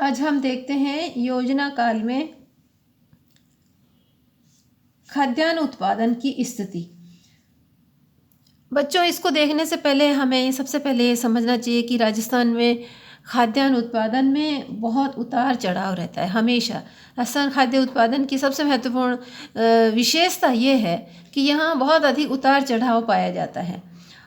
आज हम देखते हैं योजना काल में खाद्यान्न उत्पादन की स्थिति। बच्चों, इसको देखने से पहले हमें सबसे पहले ये समझना चाहिए कि राजस्थान में खाद्यान्न उत्पादन में बहुत उतार चढ़ाव रहता है हमेशा। राजस्थान खाद्य उत्पादन की सबसे महत्वपूर्ण विशेषता ये है कि यहाँ बहुत अधिक उतार चढ़ाव पाया जाता है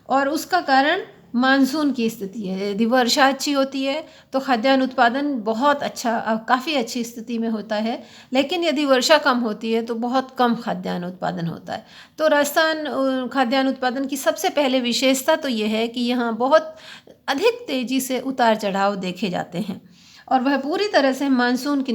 और उसका कारण मानसून की स्थिति है। यदि वर्षा अच्छी होती है तो खाद्यान्न उत्पादन बहुत अच्छा, काफ़ी अच्छी स्थिति में होता है, लेकिन यदि वर्षा कम होती है तो बहुत कम खाद्यान्न उत्पादन होता है। तो राजस्थान खाद्यान्न उत्पादन की सबसे पहले विशेषता तो ये है कि यहाँ बहुत अधिक तेज़ी से उतार चढ़ाव देखे जाते हैं और वह पूरी तरह से मानसून की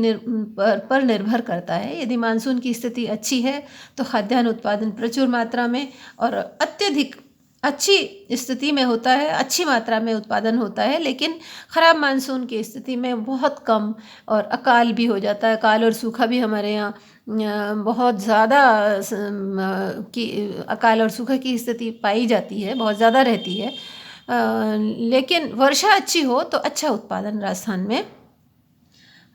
पर निर्भर करता है। यदि मानसून की स्थिति अच्छी है तो खाद्यान्न उत्पादन प्रचुर मात्रा में और अत्यधिक अच्छी स्थिति में होता है, अच्छी मात्रा में उत्पादन होता है, लेकिन ख़राब मानसून की स्थिति में बहुत कम और अकाल भी हो जाता है। अकाल और सूखा भी हमारे यहाँ बहुत ज़्यादा की अकाल और सूखा की स्थिति पाई जाती है, बहुत ज़्यादा रहती है। लेकिन वर्षा अच्छी हो तो अच्छा उत्पादन राजस्थान में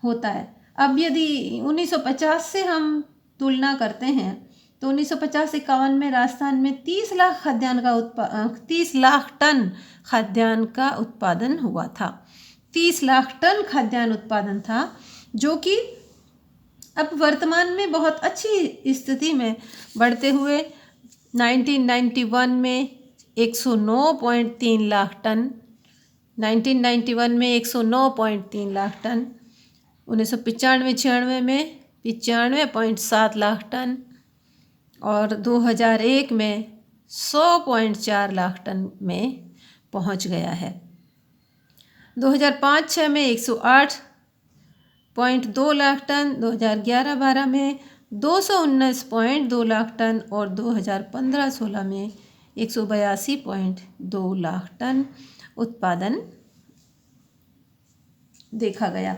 होता है। अब यदि 1950 से हम तुलना करते हैं तो 1950-51 में राजस्थान में 30 लाख टन खाद्यान्न का उत्पादन हुआ था। 30 लाख टन खाद्यान्न उत्पादन था, जो कि अब वर्तमान में बहुत अच्छी स्थिति में बढ़ते हुए 1991 में 109.3 लाख टन, 1991 में 109.3 लाख टन, 1995-96 में 95.7 लाख टन और 2001 में 100.4 लाख टन में पहुंच गया है। 2005-06 में 108.2 लाख टन, 2011-12 में 219.2 लाख टन और 2015-16 में 182.2 लाख टन उत्पादन देखा गया।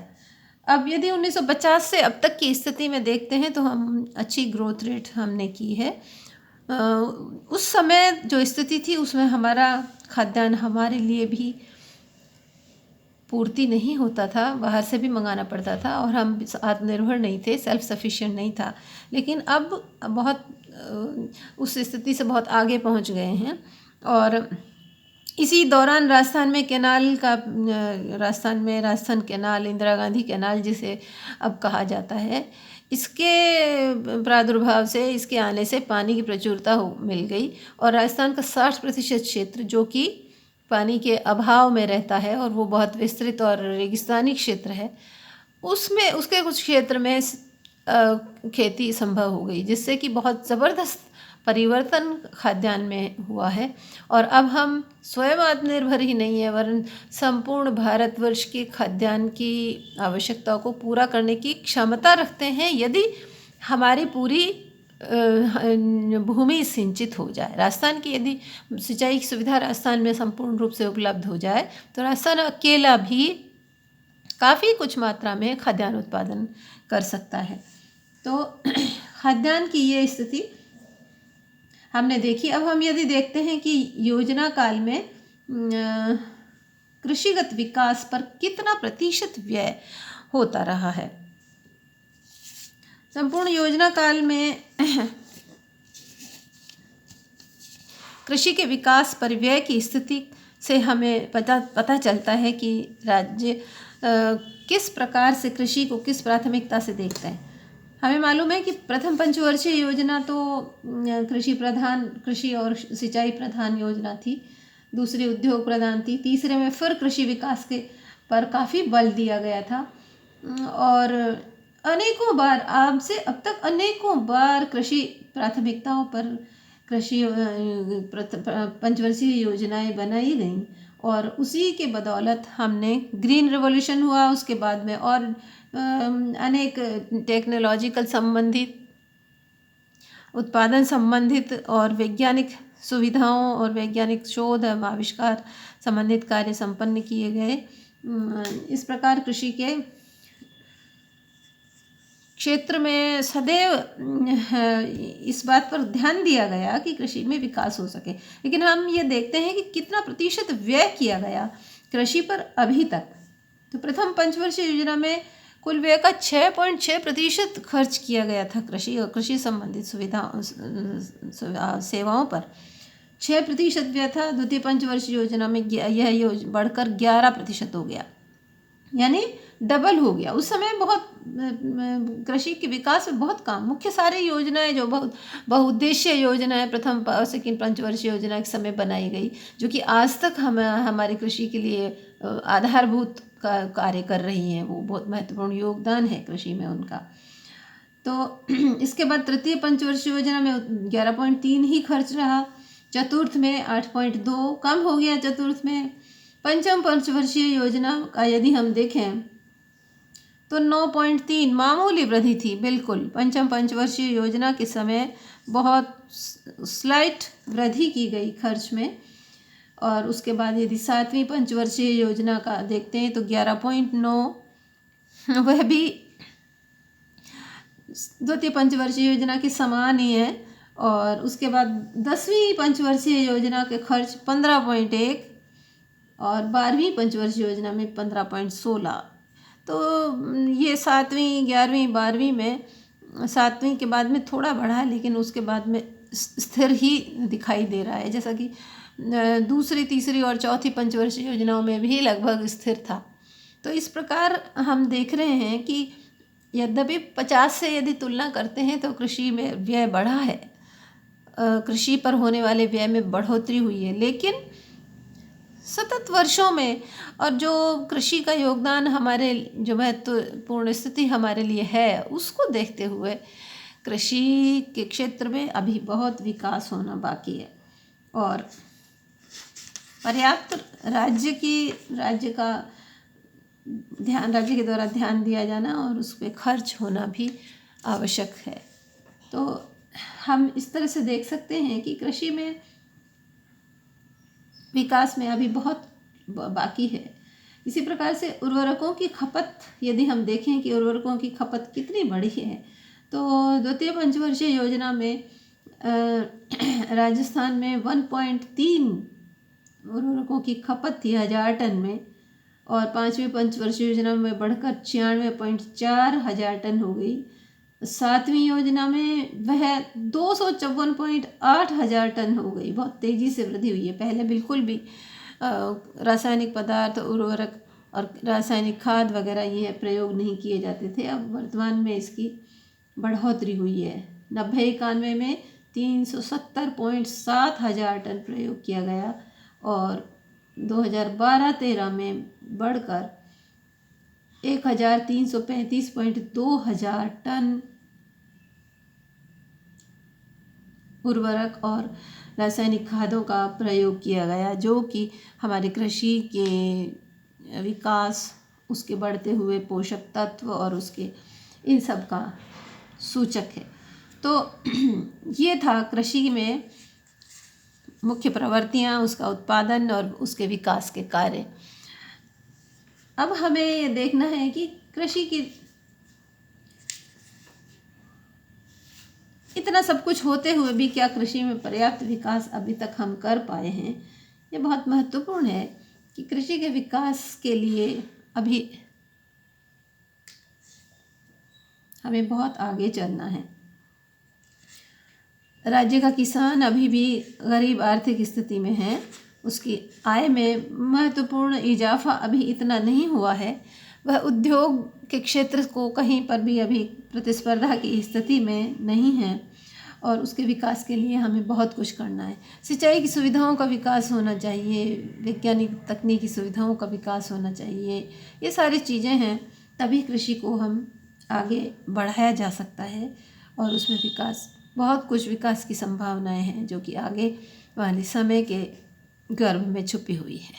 अब यदि 1950 से अब तक की स्थिति में देखते हैं तो हम अच्छी ग्रोथ रेट हमने की है। उस समय जो स्थिति थी उसमें हमारा खाद्यान्न हमारे लिए भी पूर्ति नहीं होता था, बाहर से भी मंगाना पड़ता था और हम आत्मनिर्भर नहीं थे, सेल्फ सफिशिएंट नहीं था। लेकिन अब बहुत उस स्थिति से बहुत आगे पहुंच गए हैं और इसी दौरान राजस्थान कैनाल, इंदिरा गांधी कैनाल जिसे अब कहा जाता है, इसके प्रादुर्भाव से, इसके आने से पानी की प्रचुरता मिल गई और राजस्थान का 60% क्षेत्र जो कि पानी के अभाव में रहता है और वो बहुत विस्तृत और रेगिस्तानी क्षेत्र है, उसमें उसके कुछ क्षेत्र में खेती संभव हो गई, जिससे कि बहुत ज़बरदस्त परिवर्तन खाद्यान्न में हुआ है और अब हम स्वयं आत्मनिर्भर ही नहीं है वरन संपूर्ण भारतवर्ष के खाद्यान्न की आवश्यकताओं को पूरा करने की क्षमता रखते हैं, यदि हमारी पूरी भूमि सिंचित हो जाए। राजस्थान की यदि सिंचाई की सुविधा राजस्थान में संपूर्ण रूप से उपलब्ध हो जाए तो राजस्थान अकेला भी काफ़ी कुछ मात्रा में खाद्यान्न उत्पादन कर सकता है। तो खाद्यान्न की ये स्थिति हमने देखी। अब हम यदि देखते हैं कि योजना काल में कृषिगत विकास पर कितना प्रतिशत व्यय होता रहा है। संपूर्ण योजना काल में कृषि के विकास पर व्यय की स्थिति से हमें पता चलता है कि राज्य किस प्रकार से कृषि को किस प्राथमिकता से देखता है। हमें मालूम है कि प्रथम पंचवर्षीय योजना तो कृषि और सिंचाई प्रधान योजना थी, दूसरी उद्योग प्रधान थी, तीसरे में फिर कृषि विकास के पर काफ़ी बल दिया गया था और अनेकों बार आपसे अब तक अनेकों बार कृषि प्राथमिकताओं पर कृषि पंचवर्षीय योजनाएं बनाई गईं और उसी के बदौलत हमने ग्रीन रिवॉल्यूशन हुआ, उसके बाद में और अनेक टेक्नोलॉजिकल संबंधित, उत्पादन संबंधित और वैज्ञानिक सुविधाओं और वैज्ञानिक शोध एवं आविष्कार संबंधित कार्य संपन्न किए गए। इस प्रकार कृषि के क्षेत्र में सदैव इस बात पर ध्यान दिया गया कि कृषि में विकास हो सके। लेकिन हम ये देखते हैं कि कितना प्रतिशत व्यय किया गया कृषि पर अभी तक, तो प्रथम पंचवर्षीय योजना में कुल व्यय का 6.6% खर्च किया गया था कृषि और कृषि संबंधित सेवाओं पर। 6% व्यय था। द्वितीय पंचवर्षीय योजना में यह बढ़कर 11% हो गया, यानी डबल हो गया। उस समय बहुत कृषि के विकास में बहुत काम, मुख्य सारी योजनाएं जो बहुउद्देशीय योजनाएं प्रथम सेकंड पंचवर्षीय योजना के समय बनाई गई, जो कि आज तक हमारी कृषि के लिए आधारभूत कार्य कर रही हैं, वो बहुत महत्वपूर्ण योगदान है कृषि में उनका। तो इसके बाद तृतीय पंचवर्षीय योजना में 11.3 ही खर्च रहा। चतुर्थ में 8.2 कम हो गया चतुर्थ में। पंचम पंचवर्षीय योजना का यदि हम देखें तो 9.3 मामूली वृद्धि थी। बिल्कुल पंचम पंचवर्षीय योजना के समय बहुत स्लाइट वृद्धि की गई खर्च में। और उसके बाद यदि सातवीं पंचवर्षीय योजना का देखते हैं तो 11.9, वह भी द्वितीय पंचवर्षीय योजना के समान ही है। और उसके बाद 10वीं पंचवर्षीय योजना के खर्च 15.1 और 12वीं पंचवर्षीय योजना में 15.16। तो ये 7वीं 11वीं 12वीं में 7वीं के बाद में थोड़ा बढ़ा, लेकिन उसके बाद में स्थिर ही दिखाई दे रहा है, जैसा कि दूसरी तीसरी और चौथी पंचवर्षीय योजनाओं में भी लगभग स्थिर था। तो इस प्रकार हम देख रहे हैं कि यद्यपि 50 से यदि तुलना करते हैं तो कृषि में व्यय बढ़ा है, कृषि पर होने वाले व्यय में बढ़ोतरी हुई है, लेकिन सतत वर्षों में और जो कृषि का योगदान हमारे जो महत्वपूर्ण स्थिति हमारे लिए है, उसको देखते हुए कृषि के क्षेत्र में अभी बहुत विकास होना बाकी है और पर्याप्त राज्य के द्वारा ध्यान दिया जाना और उस पर खर्च होना भी आवश्यक है। तो हम इस तरह से देख सकते हैं कि कृषि में विकास में अभी बहुत बाकी है। इसी प्रकार से उर्वरकों की खपत यदि हम देखें कि उर्वरकों की खपत कितनी बढ़ी है, तो द्वितीय पंचवर्षीय योजना में राजस्थान में 1.3 उर्वरकों की खपत थी 1000 टन में, और पाँचवीं पंचवर्षीय योजना में बढ़कर 96.4 हजार टन हो गई। सातवीं योजना में वह 254.8 हजार टन हो गई। बहुत तेज़ी से वृद्धि हुई है। पहले बिल्कुल भी रासायनिक पदार्थ, उर्वरक और रासायनिक खाद वगैरह ये प्रयोग नहीं किए जाते थे। अब वर्तमान में इसकी बढ़ोतरी हुई है। 90-91 में 370.7 हजार टन प्रयोग किया गया और 2012-13 में बढ़कर 1335.2 हजार टन उर्वरक और रासायनिक खादों का प्रयोग किया गया, जो कि हमारे कृषि के विकास, उसके बढ़ते हुए पोषक तत्व और उसके इन सब का सूचक है। तो ये था कृषि में मुख्य प्रवृत्तियाँ, उसका उत्पादन और उसके विकास के कार्य। अब हमें ये देखना है कि कृषि की इतना सब कुछ होते हुए भी क्या कृषि में पर्याप्त विकास अभी तक हम कर पाए हैं। ये बहुत महत्वपूर्ण है कि कृषि के विकास के लिए अभी हमें बहुत आगे चलना है। राज्य का किसान अभी भी गरीब आर्थिक स्थिति में है। उसकी आय में महत्वपूर्ण इजाफा अभी इतना नहीं हुआ है। वह उद्योग के क्षेत्र को कहीं पर भी अभी प्रतिस्पर्धा की स्थिति में नहीं है और उसके विकास के लिए हमें बहुत कुछ करना है। सिंचाई की सुविधाओं का विकास होना चाहिए, वैज्ञानिक तकनीकी सुविधाओं का विकास होना चाहिए। ये सारी चीज़ें हैं, तभी कृषि को हम आगे बढ़ाया जा सकता है और उसमें विकास, बहुत कुछ विकास की संभावनाएं हैं जो कि आगे वाले समय के गर्भ में छुपी हुई है।